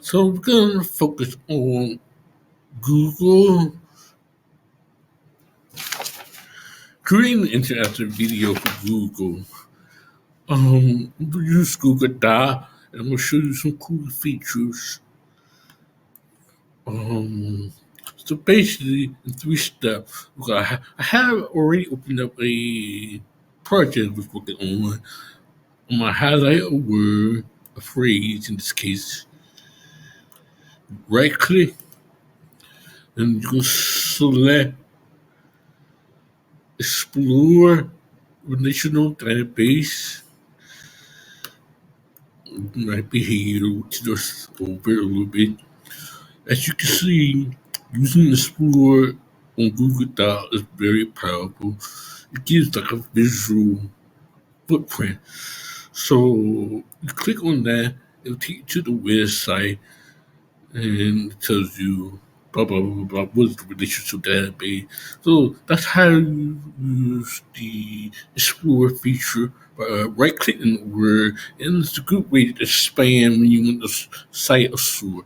So we're gonna focus on Google creating an interactive video for Google. We use Google Doc, and I'm gonna show you some cool features. Um, so basically, in 3 steps, I have already opened up a project I was working on. I'm gonna highlight a word, a phrase in this case, right click, and you can select Explore Relational Database. Might be here to just over a little bit. As you can see, using Explore on Google Docs is very powerful. It gives like a visual footprint. So you click on that, it'll take you to the website and it tells you blah blah blah blah what's the relationship database. So that's how you use the Explore feature by right clicking the word, and it's a good way to expand when you want to cite a source.